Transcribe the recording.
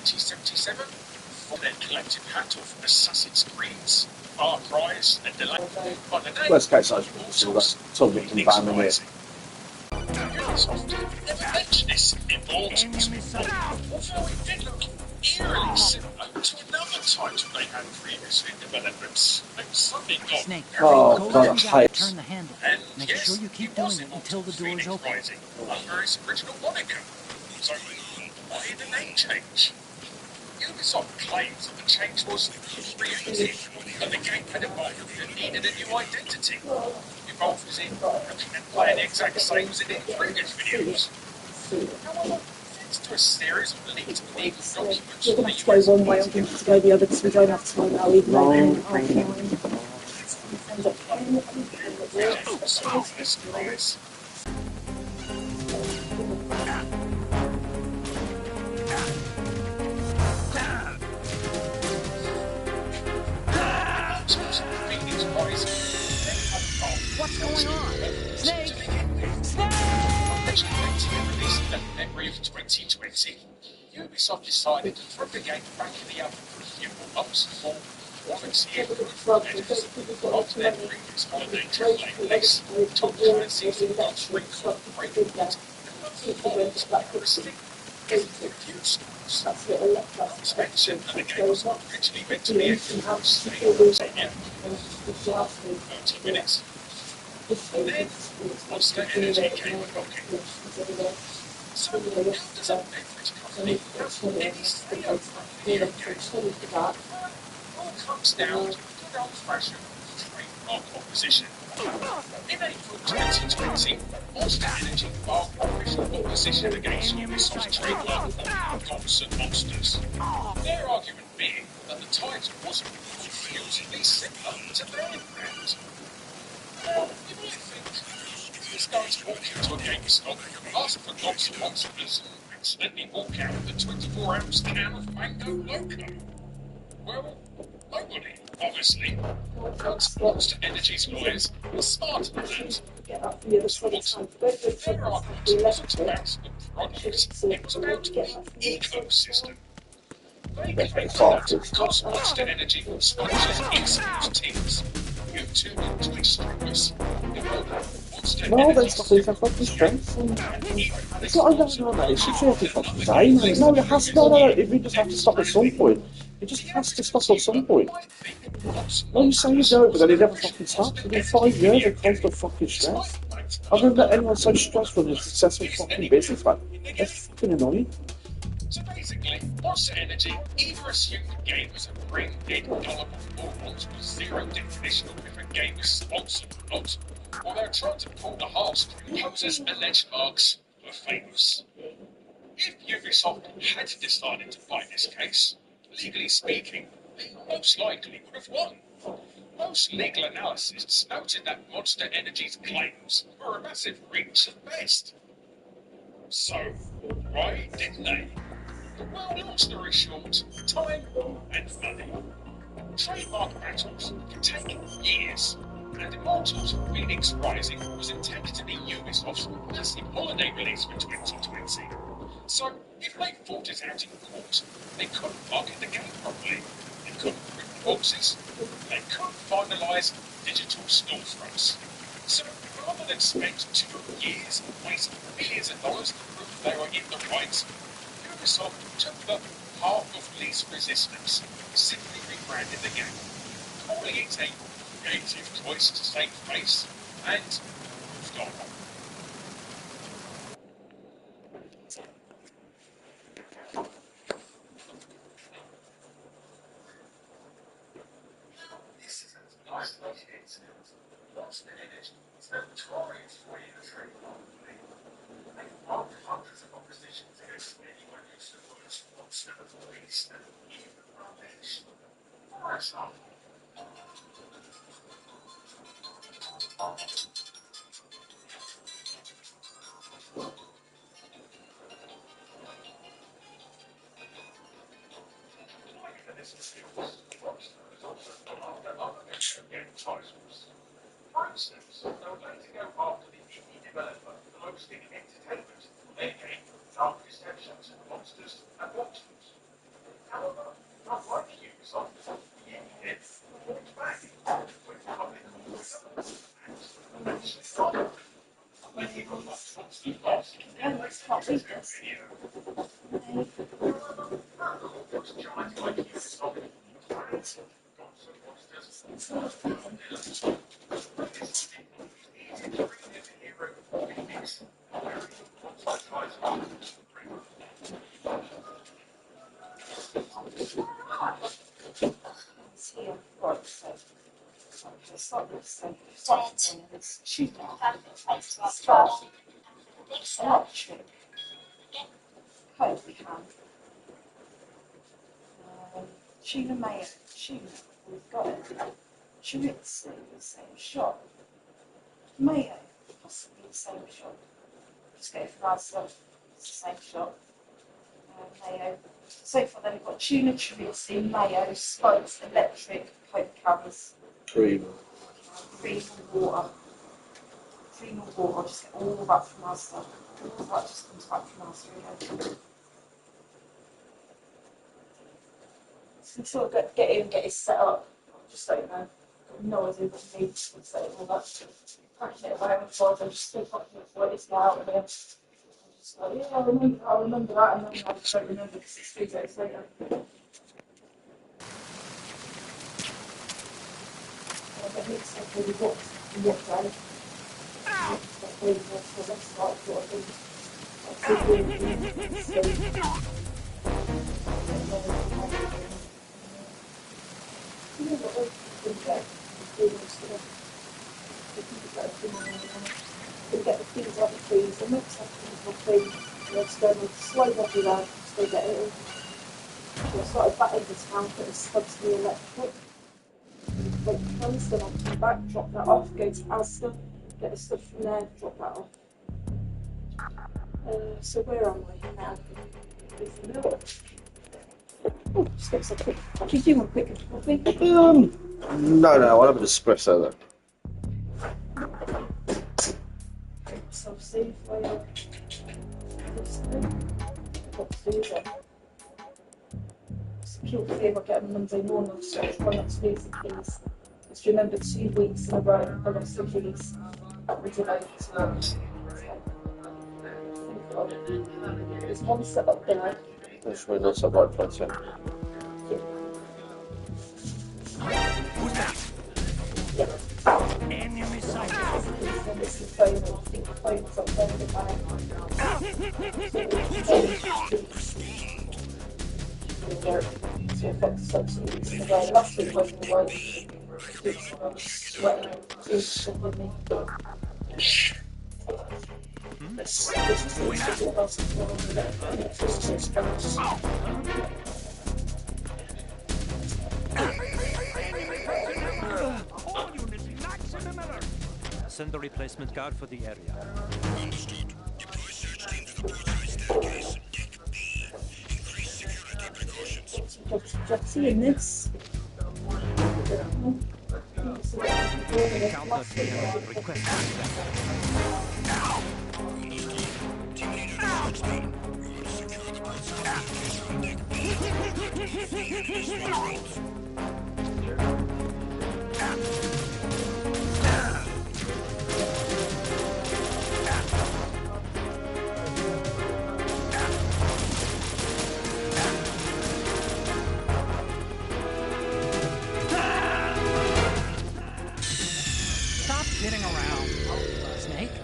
2077, for their collective battle for Assassin's Creed's Far Cry's and the by the name Worst case, I was talking to ban them here. Ubisoft never mentioned this importance before, although it did look eerily similar to another title they had previously in development. And something got Snake, oh, God, I hate it. turn the handle. And Make yes, sure you keep doing it until the door is open. Rising, under its original moniker. So why the name change? Ubisoft claims that the change was creative and the game had evolved and needed a new identity. Evolved as in playing the exact same as it did in previous videos. However, thanks to a series of leaked legal documents We're going to have to go one way, I'm going to have to go the other because we don't have time now, even though we're guys. What's going on? Snake! Snake! Released in February of 2020, Ubisoft decided to throw the game back in the oven for a few more months for quality improvement measures after their previous holiday AAA release. Tom Clancy's Ghost Recon Breakpoint and performance characteristic reduced suspension, and the game was not originally meant to be a full stadium. 30 minutes. And then, Monster Energy came knocking. So, how does a beverage company have any say over a video game? Well, it all comes down to good old-fashioned trademark opposition. In April 2020, Monster Energy filed official opposition against Ubisoft's trademark Gods and Monsters. Their argument being that the title wasn't confusingly similar to their brand. Now, you might think this guy's walk into a GameStop, ask for Gods and Monsters, and accidentally walk out with a 24-ounce can of Mango Loco. Well, nobody, obviously. Monster Energy's lawyers are smarter than that. Their argument wasn't about the product, it was about the ecosystem. They claim that because Monster Energy sponsors esports teams, YouTube and Twitch streamers, No, that's not even fucking strength. It's not even that, it's just really fucking dying. No, it has to, no, we just have to stop at some point. It just has to stop at some point. No, you say you do, but then it never fucking stops. Within 5 years of constant fucking stress. I've never met anyone so stressful in a successful fucking business, man. That's fucking annoying. So basically, Monster Energy either assumed the game was a brain-dead gullible morons with zero definition of if a game is sponsored or not, or they're trying to pull the heartstring users' alleged marks were famous. If Ubisoft had decided to fight this case, legally speaking, they most likely would have won. Most legal analysis noted that Monster Energy's claims were a massive reach at best. So, why didn't they? Well, long story short, time and money. Trademark battles can take years, and Immortals Phoenix Rising was intended to be Ubisoft's massive holiday release for 2020. So, if they fought it out in court, they couldn't market the game properly, they couldn't print the boxes, they couldn't finalise digital storefronts. So, rather than spend 2 years and waste millions of dollars to prove they were in the right, Ubisoft took the path of least resistance, simply rebranded the game, calling it a creative choice to save face, and moved on. This is as nice as it is. Monster Energy is notorious for being a trademark play. They've won hundreds of oppositions against anyone who used the words monster, beast, and even rubbish. For example, for instance, they would later go after the indie developer hosting entertainment, their game Darkest Sections, Monsters and Monsters. Shoot now. Start. Electric. Hope we can. Tuna mayo. Tuna. We've got it. Chorizo, the same shot. Mayo. Possibly the same shot. Just go for our stuff. It's the same shot. Mayo. So far then we've got tuna, chorizo, mayo, spikes, electric, Coke covers. Cream. Cream and water. Cream and water. Just get all that from our stuff. All that just comes back from our studio. So sort of get in, get it set up. Just don't know. I've no idea what it needs to set all that. Packing it away on the side, I'm just still packing it away, it's now out of here. Just like, yeah, I remember that, and then I don't remember because it's 3 days later. But it's like really what day. That's really good for the next night, what get the things out of the freezer, mix up the thing, and then go and slow body down to get it all. So I started back into town, put the studs to the electric. Wait for friends, then I'll come back, drop that off, go to Asda, get the stuff from there, drop that off. So where am I now? Oh, just get some quick. Do you want quick coffee? No, I'll have an espresso though. So see if I this thing. What to do then? It's a cute thing I get on Monday morning, so I try not to lose the keys. Just remember 2 weeks in a row I lost the keys. We delayed to there's one set up there. That's really not so right place, yeah. Who's that? Yeah. Enemy sighted. This is the phone, I think the phone's up there in the bag. So I've got substitutes in the way. Last week wasn't the way. I was sweating and doing stuff with me. This is what else is going on with that. All units, relax in the middle. Send the replacement guard for the area. Understood. Deploy search team to the portal staircase. Deck B. Increase security precautions. Jetty in this. Encounter PMA request. Team leader to search team. We will secure the portal staircase on deck B. The enemy strongholds. Stop kidding around. Snake?